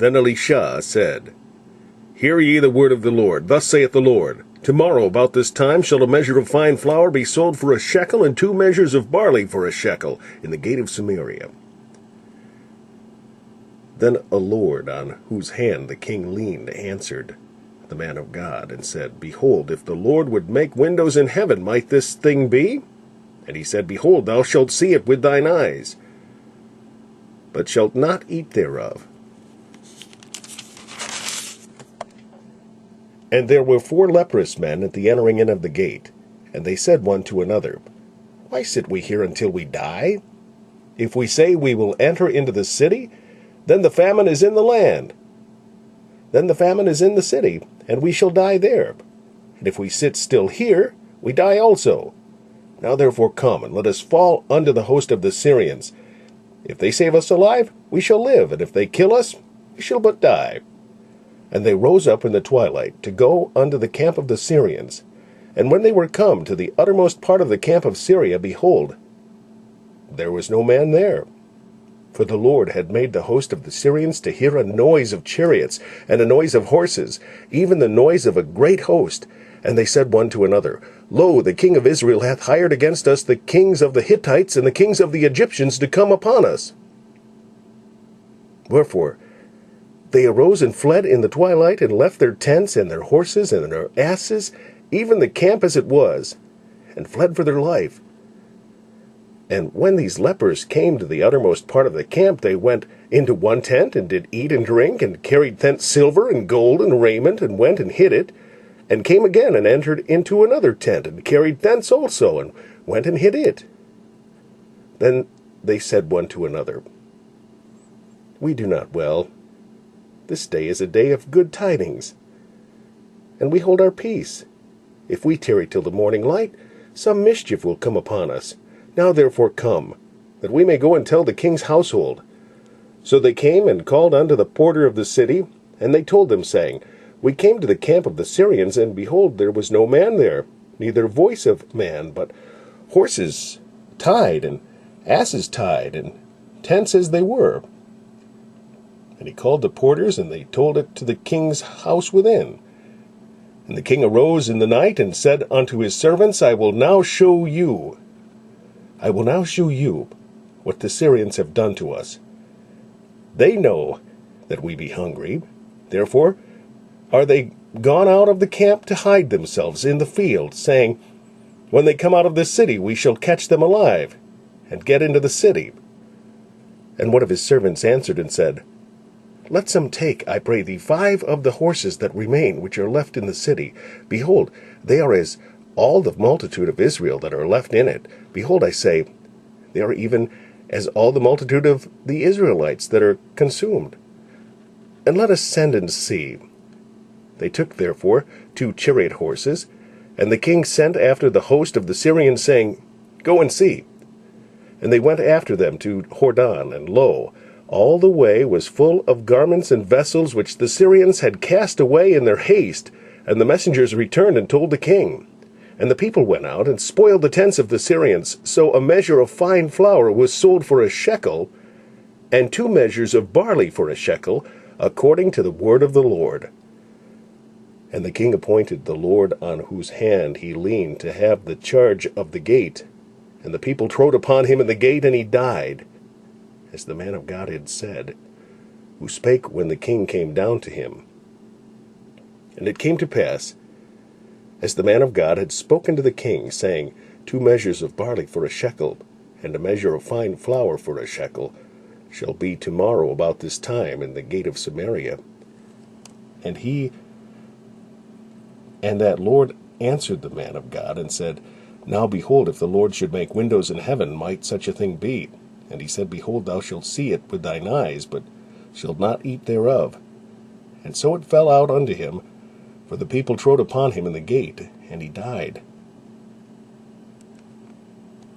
Then Elisha said, Hear ye the word of the Lord. Thus saith the Lord, Tomorrow about this time shall a measure of fine flour be sold for a shekel, and 2 measures of barley for a shekel, in the gate of Samaria. Then a lord, on whose hand the king leaned, answered the man of God, and said, Behold, if the Lord would make windows in heaven, might this thing be? And he said, Behold, thou shalt see it with thine eyes, but shalt not eat thereof. And there were 4 leprous men at the entering in of the gate, and they said one to another, Why sit we here until we die? If we say we will enter into the city, then the famine is in the land. Then the famine is in the city, and we shall die there. And if we sit still here, we die also. Now therefore come, and let us fall unto the host of the Syrians. If they save us alive, we shall live, and if they kill us, we shall but die. And they rose up in the twilight to go unto the camp of the Syrians. And when they were come to the uttermost part of the camp of Syria, behold, there was no man there. For the Lord had made the host of the Syrians to hear a noise of chariots, and a noise of horses, even the noise of a great host. And they said one to another, Lo, the king of Israel hath hired against us the kings of the Hittites and the kings of the Egyptians to come upon us. Wherefore they arose and fled in the twilight, and left their tents and their horses and their asses, even the camp as it was, and fled for their life. And when these lepers came to the uttermost part of the camp, they went into one tent, and did eat and drink, and carried thence silver and gold and raiment, and went and hid it, and came again and entered into another tent, and carried thence also, and went and hid it. Then they said one to another, We do not well. This day is a day of good tidings, and we hold our peace. If we tarry till the morning light, some mischief will come upon us. Now therefore come, that we may go and tell the king's household. So they came and called unto the porter of the city, and they told them, saying, We came to the camp of the Syrians, and behold, there was no man there, neither voice of man, but horses tied, and asses tied, and tents as they were. And he called the porters, and they told it to the king's house within. And the king arose in the night, and said unto his servants, I will now show you what the Syrians have done to us. They know that we be hungry, therefore are they gone out of the camp to hide themselves in the field, saying, When they come out of this city, we shall catch them alive, and get into the city. And one of his servants answered and said, Let some take, I pray thee, 5 of the horses that remain, which are left in the city. Behold, they are as all the multitude of Israel that are left in it. Behold, I say, they are even as all the multitude of the Israelites that are consumed. And let us send and see. They took therefore 2 chariot horses, and the king sent after the host of the Syrians, saying, Go and see. And they went after them to Hordon, and lo, all the way was full of garments and vessels which the Syrians had cast away in their haste. And the messengers returned and told the king. And the people went out and spoiled the tents of the Syrians. So a measure of fine flour was sold for a shekel, and 2 measures of barley for a shekel, according to the word of the Lord. And the king appointed the Lord on whose hand he leaned to have the charge of the gate. And the people trode upon him in the gate, and he died, as the man of God had said, who spake when the king came down to him. And it came to pass, as the man of God had spoken to the king, saying, 2 measures of barley for a shekel, and a measure of fine flour for a shekel, shall be tomorrow about this time in the gate of Samaria. And that Lord answered the man of God, and said, Now behold, if the Lord should make windows in heaven, might such a thing be? And he said, Behold, thou shalt see it with thine eyes, but shalt not eat thereof. And so it fell out unto him, for the people trode upon him in the gate, and he died.